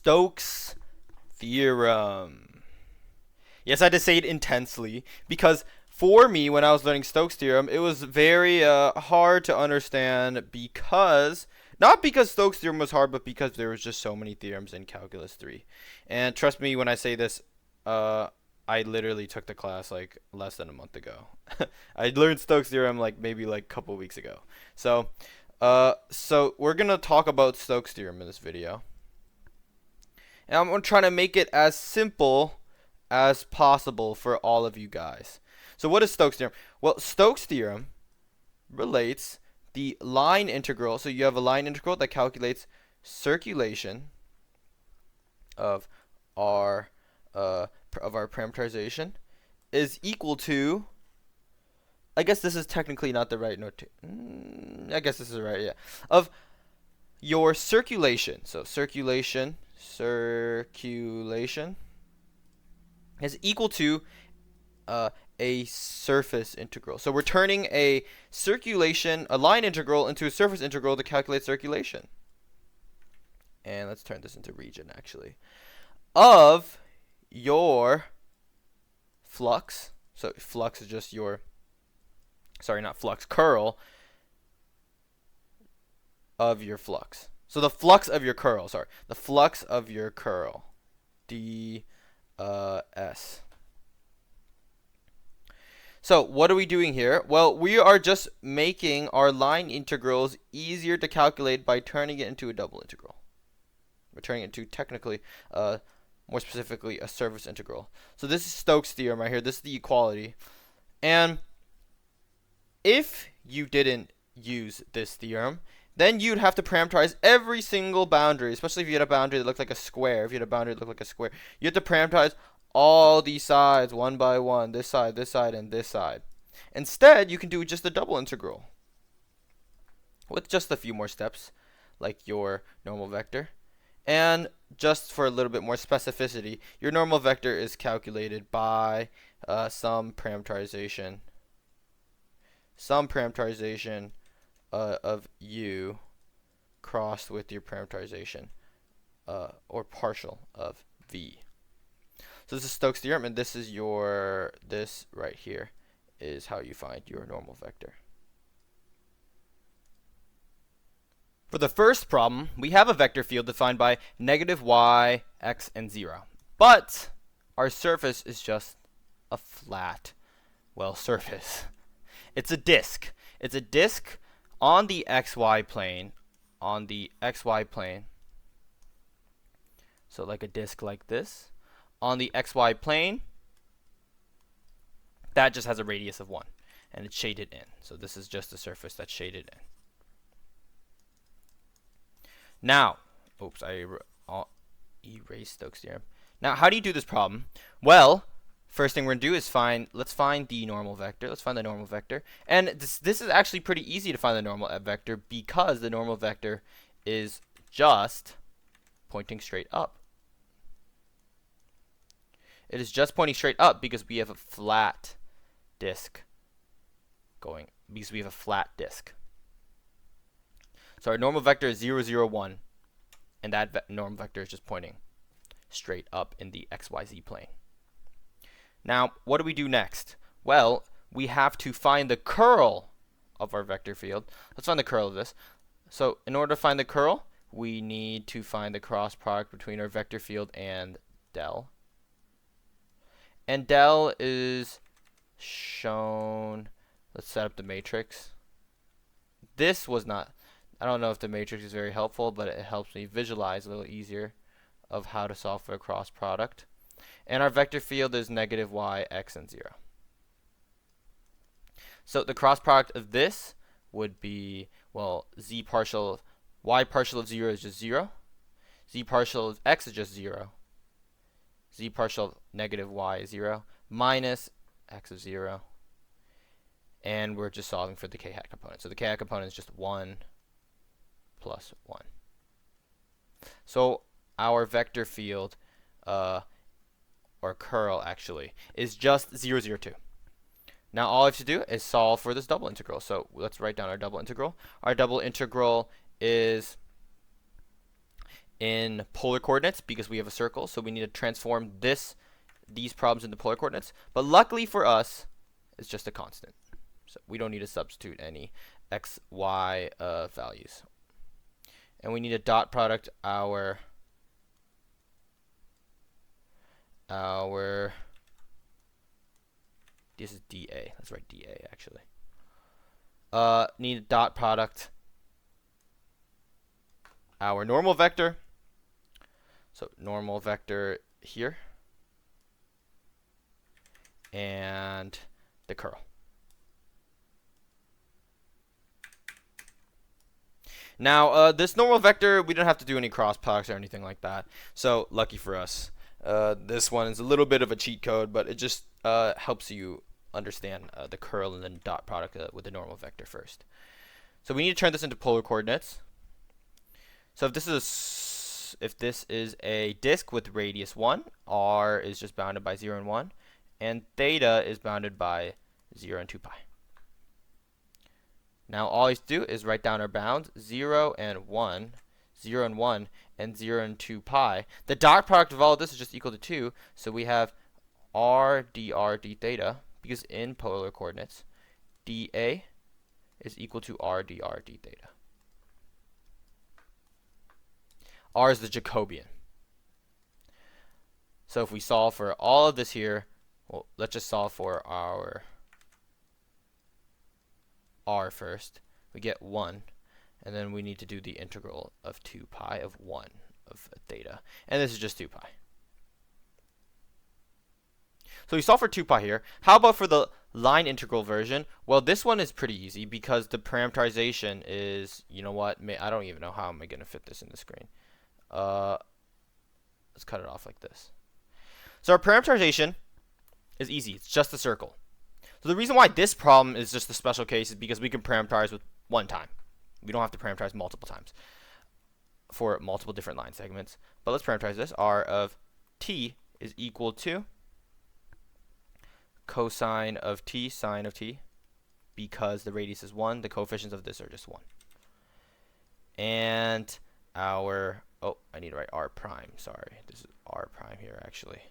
Stokes Theorem. Yes, I had to say it intensely because for me, when I was learning Stokes Theorem, it was very hard to understand because, not because Stokes Theorem was hard, but because there was just so many theorems in Calculus 3. And trust me when I say this, I literally took the class like less than a month ago. I learned Stokes Theorem maybe a couple weeks ago. So we're going to talk about Stokes Theorem in this video. And I'm going to try to make it as simple as possible for all of you guys. So what is Stokes Theorem? Well, Stokes Theorem relates the line integral. So you have a line integral that calculates circulation of our parameterization is equal to, I guess this is technically not the right note. I guess this is right, yeah. Of your circulation. So circulation is equal to a surface integral. So we're turning a line integral into a surface integral to calculate circulation. And let's turn this into region actually. Of your flux. So flux is just your, sorry, not flux, curl of your flux. So the flux of your curl, the flux of your curl, ds. So what are we doing here? Well, we are just making our line integrals easier to calculate by turning it into a double integral. We're turning it into technically, more specifically, a surface integral. So this is Stokes' theorem right here. This is the equality. And if you didn't use this theorem, then you'd have to parameterize every single boundary, especially if you had a boundary that looked like a square. If you had a boundary that looked like a square, you have to parameterize all these sides one by one, this side, and this side. Instead, you can do just a double integral with just a few more steps, like your normal vector. And just for a little bit more specificity, your normal vector is calculated by some parameterization of u crossed with your parameterization or partial of v. So this is Stokes' theorem, and this right here is how you find your normal vector. For the first problem, we have a vector field defined by negative y, x, and 0. But our surface is just a flat, surface. It's a disk. It's a disk on the xy plane. So like a disk like this. On the xy plane, that just has a radius of 1. And it's shaded in. So this is just a surface that's shaded in. Now, oops, I erased Stokes' theorem. Now, how do you do this problem? Well, first thing we're going to do is let's find the normal vector. Let's find the normal vector. And this is actually pretty easy to find the normal vector because the normal vector is just pointing straight up. It is just pointing straight up because we have a flat disk So our normal vector is 0, 0, 1, and that normal vector is just pointing straight up in the xyz plane. Now, what do we do next? Well, we have to find the curl of our vector field. Let's find the curl of this. So in order to find the curl, we need to find the cross product between our vector field and del. And del is shown, let's set up the matrix. This was not, I don't know if the matrix is very helpful, but it helps me visualize a little easier of how to solve for a cross product. And our vector field is negative y, x, and 0. So the cross product of this would be, well, y partial of 0 is just 0. Z partial of x is just 0. Z partial of negative y is 0. Minus x of 0. And we're just solving for the k-hat component. So the k-hat component is just 1 plus 1. So our vector field, or curl actually, is just 0, 0, 2. Now all I have to do is solve for this double integral. So let's write down our double integral. Our double integral is in polar coordinates because we have a circle, so we need to transform these problems into polar coordinates. But luckily for us, it's just a constant, so we don't need to substitute any x, y values. And we need to dot product our this is dA. Let's write dA actually. Need to dot product our normal vector. So normal vector here and the curl. Now, this normal vector, we don't have to do any cross products or anything like that. So, lucky for us. This one is a little bit of a cheat code, but it just helps you understand the curl and then dot product with the normal vector first. So, we need to turn this into polar coordinates. So, if this is a disk with radius 1, r is just bounded by 0 and 1, and theta is bounded by 0 and 2 pi. Now all you have to do is write down our bounds, 0 and 1, 0 and 1, and 0 and 2 pi. The dot product of all of this is just equal to 2, so we have r dr d theta, because in polar coordinates, dA is equal to r dr d theta. R is the Jacobian. So if we solve for all of this here, well, let's just solve for our r first. We get 1, and then we need to do the integral of 2 pi of 1 of theta, and this is just 2 pi. So we solve for 2 pi here. How about for the line integral version? Well, this one is pretty easy because the parameterization is, you know what, I don't even know how am I going to fit this in the screen. Let's cut it off like this. So our parameterization is easy. It's just a circle. So the reason why this problem is just a special case is because we can parameterize with one time. We don't have to parameterize multiple times for multiple different line segments. But let's parameterize this. R of t is equal to cosine of t, sine of t, because the radius is 1. The coefficients of this are just 1. And our, oh, I need to write r prime. Sorry, this is r prime here actually.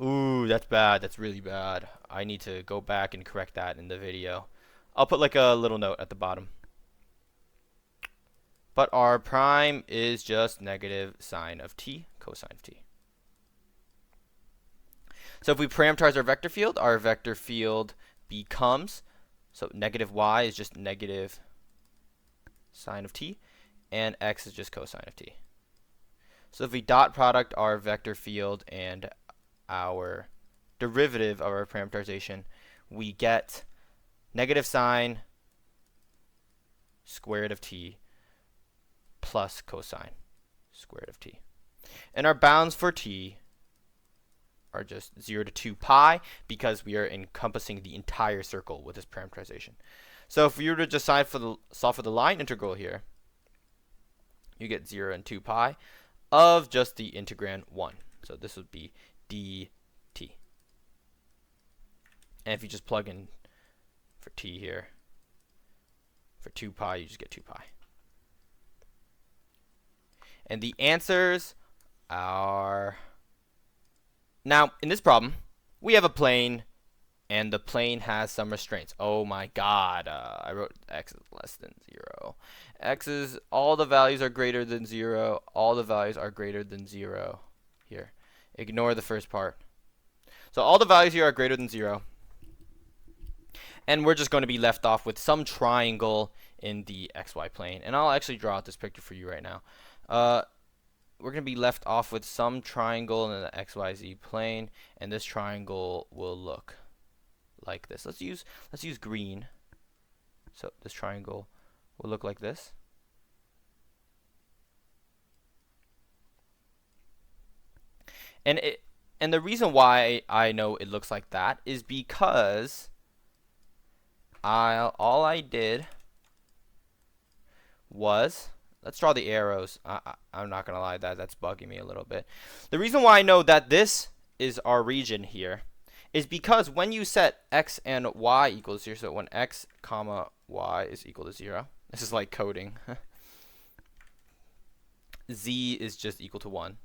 Ooh, that's bad. That's really bad. I need to go back and correct that in the video. I'll put like a little note at the bottom. But r prime is just negative sine of t, cosine of t. So if we parameterize our vector field becomes, so negative y is just negative sine of t, and x is just cosine of t. So if we dot product our vector field and our derivative of our parameterization, we get negative sine squared of t plus cosine squared of t. And our bounds for t are just 0 to 2 pi because we are encompassing the entire circle with this parameterization. So if we were to just solve for the line integral here, you get 0 and 2 pi of just the integrand 1. So this would be dt. And if you just plug in for t here, for 2 pi, you just get 2 pi. And the answers are... Now, in this problem, we have a plane, and the plane has some restraints. Oh my god, I wrote x is less than 0. X is, all the values are greater than 0. All the values are greater than 0 here. Ignore the first part. So all the values here are greater than 0. And we're just going to be left off with some triangle in the xy plane. And I'll actually draw out this picture for you right now. We're going to be left off with some triangle in the xyz plane, and this triangle will look like this. Let's use green. So this triangle will look like this. And the reason why I know it looks like that is because all I did was, let's draw the arrows. I'm not going to lie, that's bugging me a little bit. The reason why I know that this is our region here is because when you set x and y equals 0, so when x comma y is equal to 0, this is like coding. z is just equal to 1.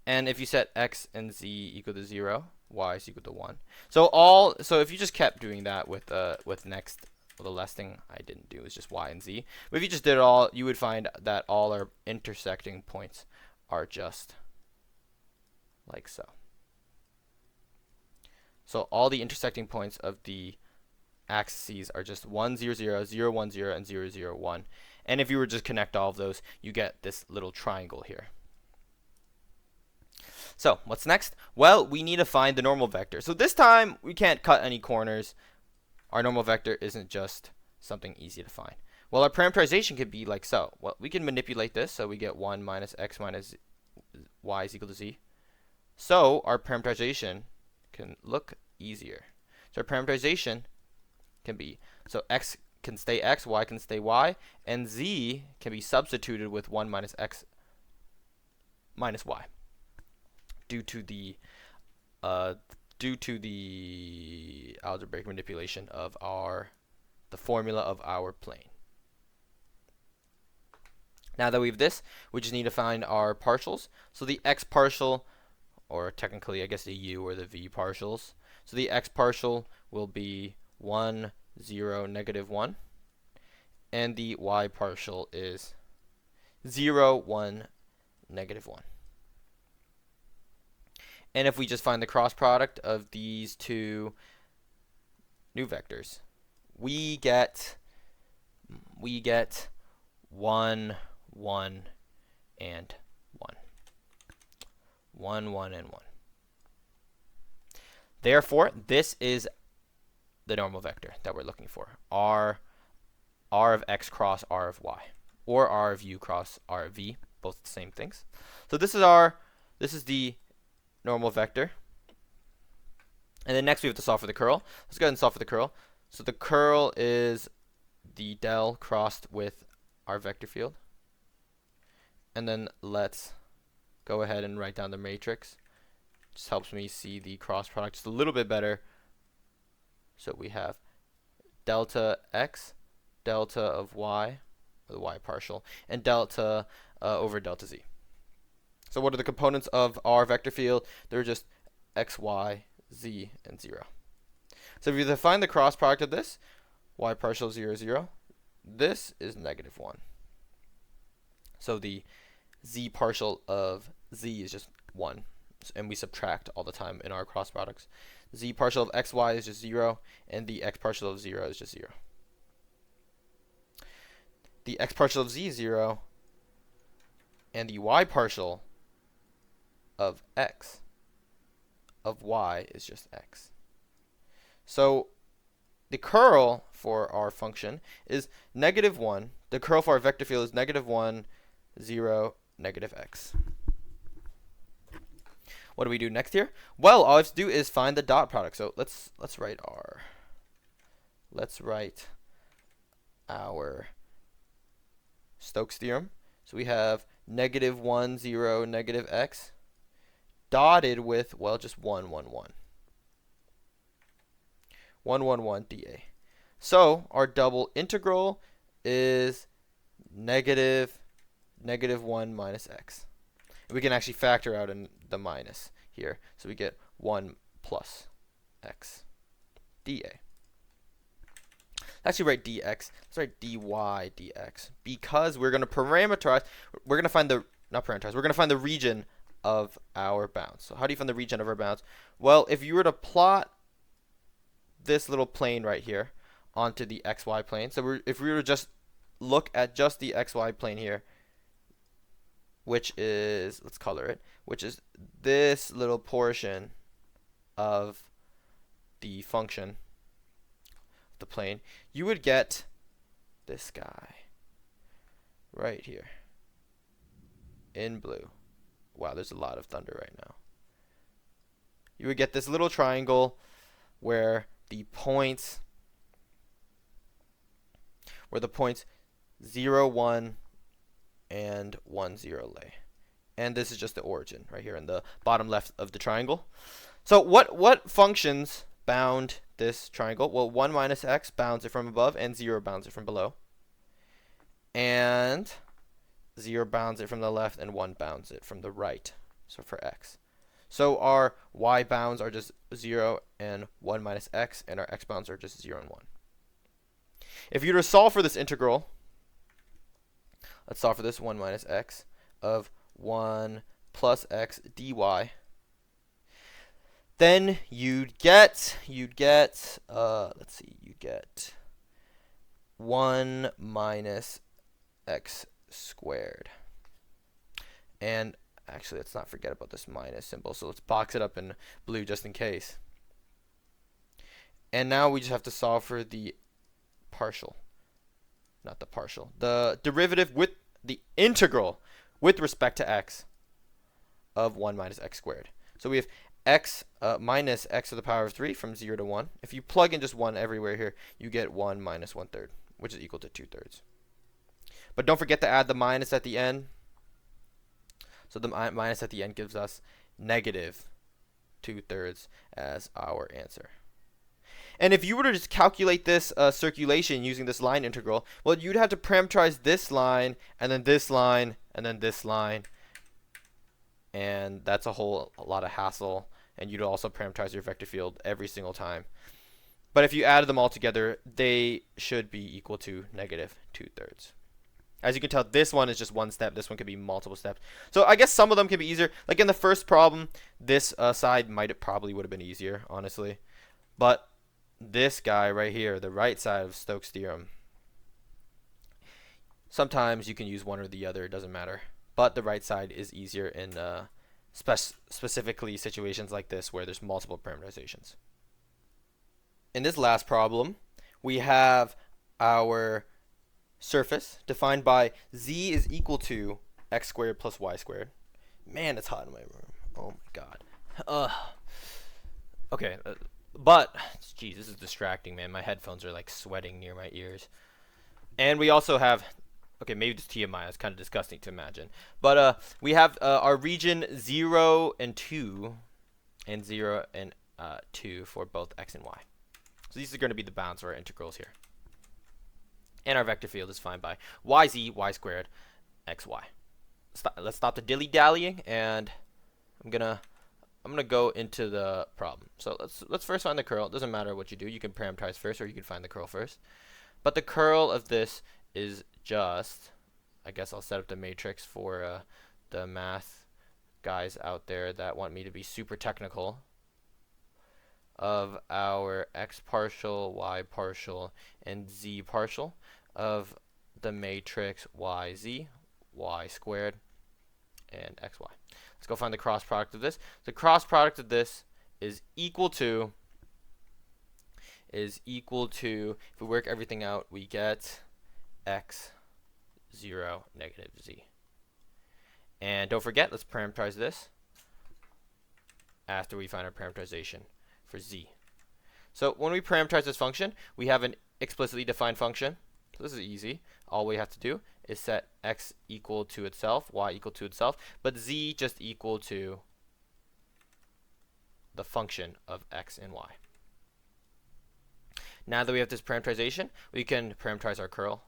And if you set x and z equal to 0, y is equal to 1. So if you just kept doing that with next, well, the last thing I didn't do is just y and z. But if you just did it all, you would find that all our intersecting points are just like so. So all the intersecting points of the axes are just 1, 0, 0, 0, 1, 0, and 0, 0, 1. And if you were just connect all of those, you get this little triangle here. So what's next? Well, we need to find the normal vector. So this time we can't cut any corners. Our normal vector isn't just something easy to find. Well, our parameterization could be like so. Well, we can manipulate this so we get 1 minus x minus y is equal to z. So our parameterization can look easier. So our parameterization can be, so x can stay x, y can stay y, and z can be substituted with 1 minus x minus y due to the algebraic manipulation of the formula of our plane. Now that we have this, we just need to find our partials. So the x partial, or technically I guess the u or the v partials. So the x partial will be 1, 0, negative 1. And the y partial is 0, 1, negative 1. And if we just find the cross product of these two new vectors, we get 1, 1, and 1. 1, 1, and 1. Therefore, this is the normal vector that we're looking for. R of x cross R of y, or R of u cross R of v, both the same things. So this is the normal vector. And then next we have to solve for the curl. Let's go ahead and solve for the curl. So the curl is the del crossed with our vector field. And then let's go ahead and write down the matrix. Just helps me see the cross product just a little bit better. So we have delta x, delta of y, or the y partial, and delta over delta z. So what are the components of our vector field? They're just x, y, z, and 0. So if you define the cross product of this, y partial 0, 0, this is negative 1. So the z partial of z is just 1. And we subtract all the time in our cross products. Z partial of x, y is just 0, and the x partial of 0 is just 0. The x partial of z is 0, and the y partial of x of y is just x. So the curl for our function is negative 1. The curl for our vector field is negative 1, 0, negative x. What do we do next here? Well, all we have to do is find the dot product. So let's write our Stokes theorem. So we have negative 1, 0, negative x dotted with, well, just 1, 1, 1. 1, 1, 1 dA. So our double integral is negative 1 minus x. We can actually factor out in the minus here. So we get 1 plus x dA. Let's actually write dx. Let's write dy dx. Because we're going to parameterize, we're going to find we're going to find the region of our bounds. So how do you find the region of our bounds? Well, if you were to plot this little plane right here onto the xy plane, so if we were to just look at just the xy plane here, which is, let's color it, which is this little portion of the function, the plane, you would get this guy right here in blue. Wow, there's a lot of thunder right now. You would get this little triangle where the points 0, 1, and 1, 0 lay. And this is just the origin right here in the bottom left of the triangle. So what functions bound this triangle? Well, 1 minus x bounds it from above, and 0 bounds it from below. And 0 bounds it from the left, and 1 bounds it from the right. So for x. So our y bounds are just 0 and 1 minus x, and our x bounds are just 0 and 1. If you were to solve for this integral, let's solve for this 1 minus x of 1 plus x dy, then you'd get 1 minus x squared. And actually, let's not forget about this minus symbol, so let's box it up in blue just in case. And now we just have to solve for the partial, not the partial, the derivative with the integral with respect to x of 1 minus x squared. So we have x minus x to the power of 3 from 0 to 1. If you plug in just 1 everywhere here, you get 1 minus 1/3, which is equal to 2/3. But don't forget to add the minus at the end. So the minus at the end gives us negative 2/3 as our answer. And if you were to just calculate this circulation using this line integral, well, you'd have to parameterize this line, and then this line, and then this line. And that's a lot of hassle. And you'd also parameterize your vector field every single time. But if you added them all together, they should be equal to negative 2/3. As you can tell, this one is just one step. This one could be multiple steps. So I guess some of them can be easier. Like in the first problem, this side probably would have been easier, honestly. But this guy right here, the right side of Stokes Theorem, sometimes you can use one or the other. It doesn't matter. But the right side is easier in specifically situations like this where there's multiple parameterizations. In this last problem, we have our surface defined by z is equal to x squared plus y squared. Man, it's hot in my room. Oh my god. Okay, but geez, this is distracting, man. My headphones are like sweating near my ears. And we also have, okay, maybe this TMI is kind of disgusting to imagine, but we have our region 0 and 2, and 0 and 2 for both x and y. So these are going to be the bounds of our integrals here. And our vector field is defined by yz, y squared, xy. Let's stop the dilly-dallying, and I'm gonna go into the problem. So let's first find the curl. It doesn't matter what you do. You can parameterize first, or you can find the curl first. But the curl of this is just, I guess I'll set up the matrix for the math guys out there that want me to be super technical, of our x partial, y partial, and z partial of the matrix yz, y squared, and xy. Let's go find the cross product of this. The cross product of this is equal to, if we work everything out, we get x, 0, negative z. And don't forget, let's parameterize this after we find our parameterization for z. So when we parameterize this function, we have an explicitly defined function. So this is easy. All we have to do is set x equal to itself, y equal to itself, but z just equal to the function of x and y. Now that we have this parameterization, we can parameterize our curl,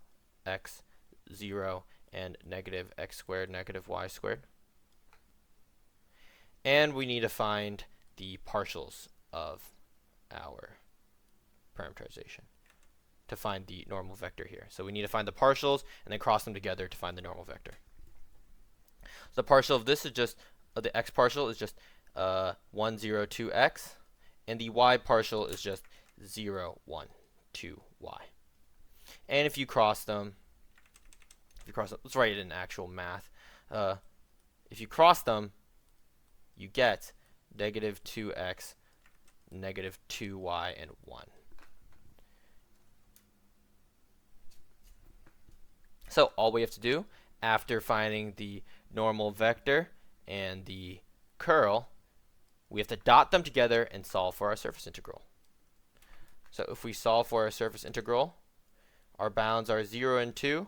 x, 0, and negative x squared, negative y squared. And we need to find the partials of our parameterization to find the normal vector here. So we need to find the partials and then cross them together to find the normal vector. So the partial of this is just, the x partial is just 1, 0, 2x, and the y partial is just 0, 1, 2y. And if you cross them, let's write it in actual math. If you cross them, you get negative 2x, negative 2y, and 1. So all we have to do after finding the normal vector and the curl, we have to dot them together and solve for our surface integral. So if we solve for our surface integral, our bounds are 0 and 2,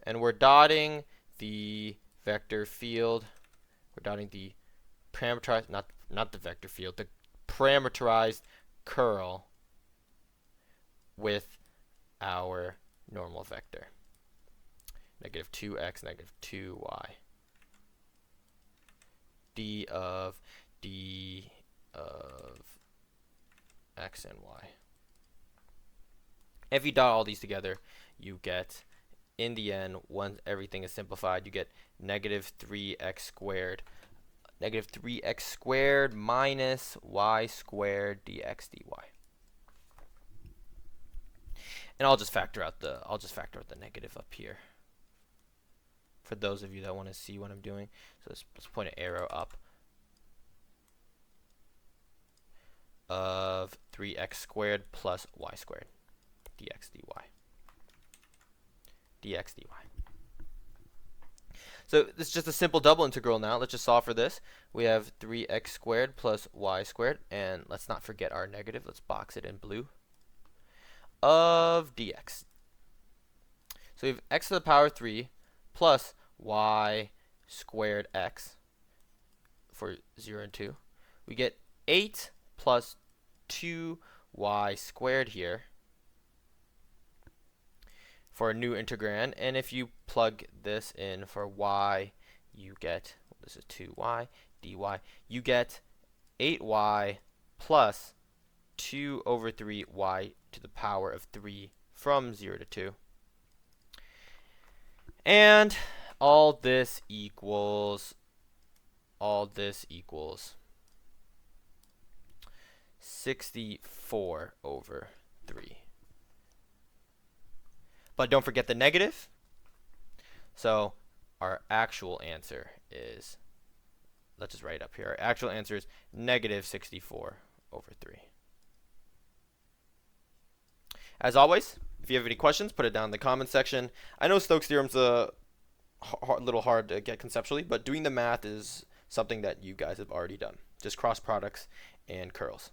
and we're dotting the vector field. We're dotting the parameterized, not the vector field, the parameterized curl with our normal vector. negative 2x, negative 2y. d of x and y. If you dot all these together, you get, in the end, once everything is simplified, you get negative 3x squared. Negative 3x squared minus y squared dx dy. And I'll just factor out the negative up here for those of you that want to see what I'm doing. So let's point an arrow up of 3x squared plus y squared dx dy. dx dy. So this is just a simple double integral now. Let's just solve for this. We have 3x squared plus y squared, and let's not forget our negative. Let's box it in blue, of dx. So we have x to the power 3 plus y squared x for 0 and 2. We get 8 plus 2y squared here for a new integrand, and if you plug this in for y, you get, well, this is 2y dy, you get 8y plus 2 over 3 y to the power of 3 from 0 to 2. And all this equals 64 over 3. But don't forget the negative. So our actual answer is, let's just write it up here. Our actual answer is negative 64 over 3. As always, if you have any questions, put it down in the comment section. I know Stokes Theorem's a little hard to get conceptually, but doing the math is something that you guys have already done. Just cross products and curls.